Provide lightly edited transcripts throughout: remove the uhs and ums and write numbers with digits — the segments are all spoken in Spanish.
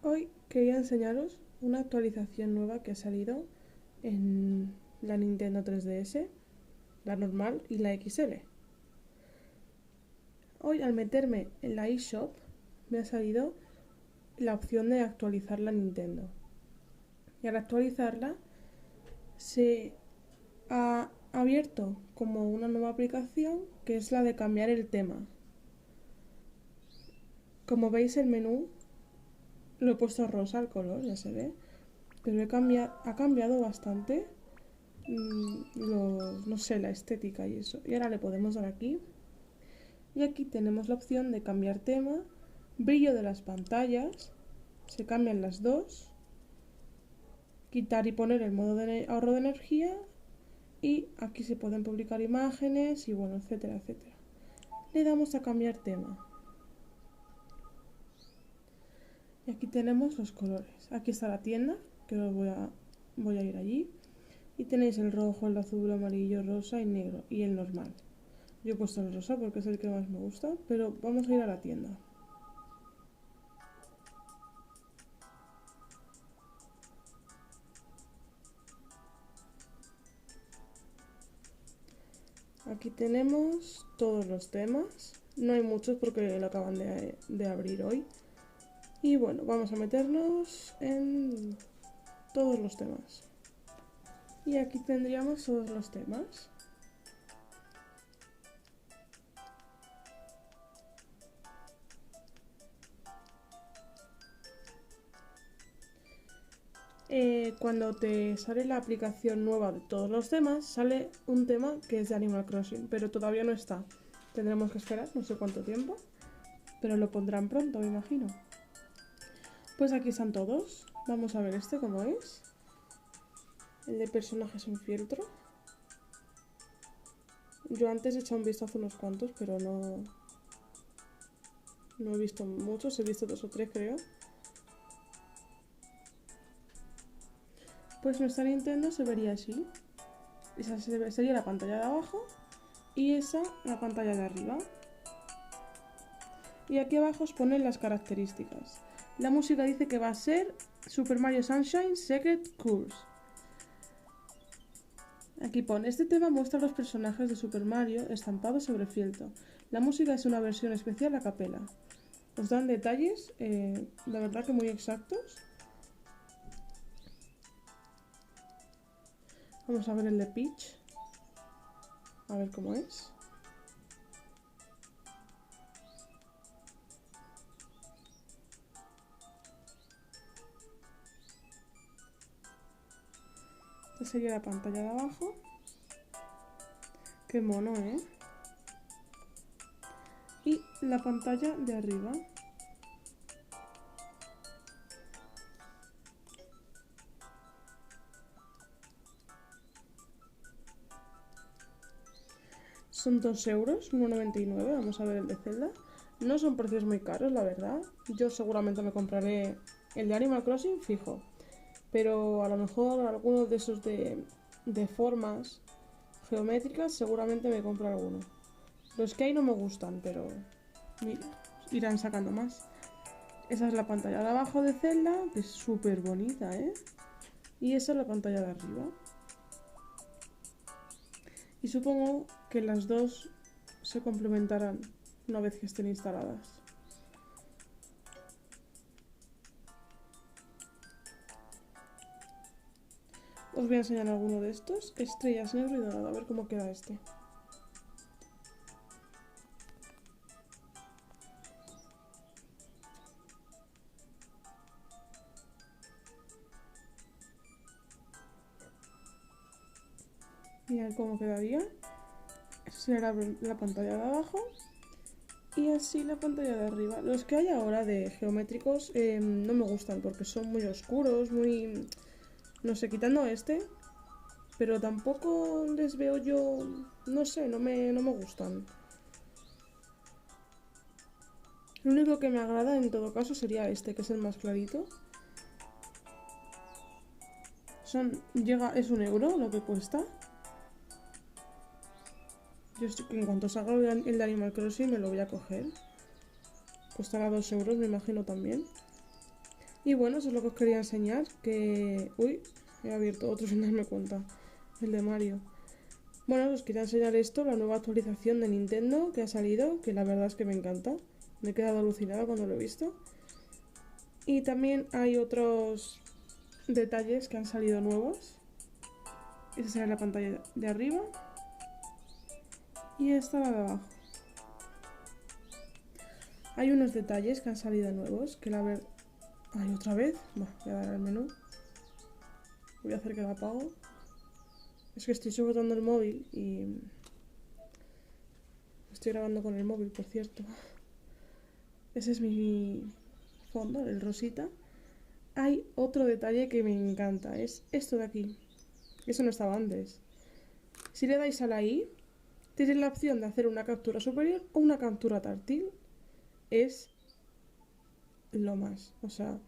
Hoy quería enseñaros una actualización nueva que ha salido en la Nintendo 3DS, la normal y la XL. Hoy al meterme en la eShop me ha salido la opción de actualizar la Nintendo. Y al actualizarla se ha abierto como una nueva aplicación que es la de cambiar el tema. Como veis el menú lo he puesto rosa al color, ya se ve, pero ha cambiado bastante no sé, la estética y eso. Y ahora le podemos dar aquí. Y aquí tenemos la opción de cambiar tema, brillo de las pantallas, se cambian las dos, quitar y poner el modo de ahorro de energía y aquí se pueden publicar imágenes y bueno, etcétera, etcétera. Le damos a cambiar tema. Y aquí tenemos los colores. Aquí está la tienda, que voy a ir allí. Y tenéis el rojo, el azul, el amarillo, rosa y negro. Y el normal. Yo he puesto el rosa porque es el que más me gusta, pero vamos a ir a la tienda. Aquí tenemos todos los temas. No hay muchos porque lo acaban de abrir hoy. Y bueno, vamos a meternos en todos los temas. Y aquí tendríamos todos los temas. Cuando te sale la aplicación nueva de todos los temas, sale un tema que es de Animal Crossing, pero todavía no está. Tendremos que esperar no sé cuánto tiempo, pero lo pondrán pronto, me imagino. Pues aquí están todos. Vamos a ver este cómo es. El de personajes en fieltro. Yo antes he echado un vistazo a unos cuantos, pero no he visto muchos, he visto 2 o 3 creo. Pues nuestra Nintendo se vería así. Esa sería la pantalla de abajo y esa la pantalla de arriba. Y aquí abajo os ponen las características. La música dice que va a ser Super Mario Sunshine Secret Course. Aquí pone, este tema muestra los personajes de Super Mario estampados sobre fieltro. La música es una versión especial a capela. Os dan detalles, la verdad que muy exactos. Vamos a ver el de Peach. A ver cómo es. Esta sería la pantalla de abajo. Qué mono, ¿eh? Y la pantalla de arriba. Son 2 euros, 1,99. Vamos a ver el de Zelda. No son precios muy caros, la verdad. Yo seguramente me compraré el de Animal Crossing fijo. Pero a lo mejor algunos de esos de formas geométricas seguramente me compro alguno. Los que hay no me gustan, pero mira, irán sacando más. Esa es la pantalla de abajo de Zelda, que es súper bonita, ¿eh? Y esa es la pantalla de arriba. Y supongo que las dos se complementarán una vez que estén instaladas. Os voy a enseñar alguno de estos. Estrellas negro y dorado, a ver cómo queda este. Mirad cómo quedaría. Esa será la pantalla de abajo. Y así la pantalla de arriba. Los que hay ahora de geométricos no me gustan porque son muy oscuros, muy... No sé, quitando este. Pero tampoco les veo yo... No sé, no me gustan. Lo único que me agrada en todo caso sería este, que es el más clarito. Es 1 euro lo que cuesta. Yo estoy que en cuanto salga el de Animal Crossing me lo voy a coger. Costará 2 euros, me imagino también. Y bueno, eso es lo que os quería enseñar, que... Uy, he abierto otro sin darme cuenta, el de Mario. Bueno, os quería enseñar esto, la nueva actualización de Nintendo que ha salido, que la verdad es que me encanta. Me he quedado alucinada cuando lo he visto. Y también hay otros detalles que han salido nuevos. Esa será la pantalla de arriba. Y esta la de abajo. Hay unos detalles que han salido nuevos, que la verdad... Ay, otra vez. Voy a dar al menú. Voy a hacer que la apago. Es que estoy sujetando el móvil y... Estoy grabando con el móvil, por cierto. Ese es mi fondo, el rosita. Hay otro detalle que me encanta, es esto de aquí. Eso no estaba antes. Si le dais a la I, tenéis la opción de hacer una captura superior o una captura táctil. Es lo más. O sea,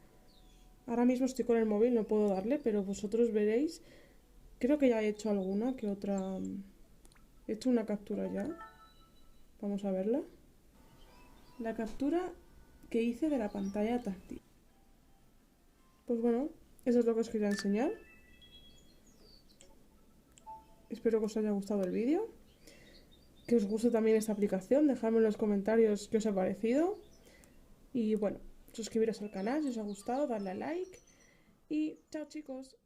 ahora mismo estoy con el móvil, no puedo darle, pero vosotros veréis. Creo que ya he hecho alguna que otra. He hecho una captura ya. Vamos a verla. La captura que hice de la pantalla táctil. Pues bueno, eso es lo que os quería enseñar. Espero que os haya gustado el vídeo. Que os guste también esta aplicación. Dejadme en los comentarios qué os ha parecido. Y bueno, suscribiros al canal si os ha gustado, darle a like. Y chao chicos.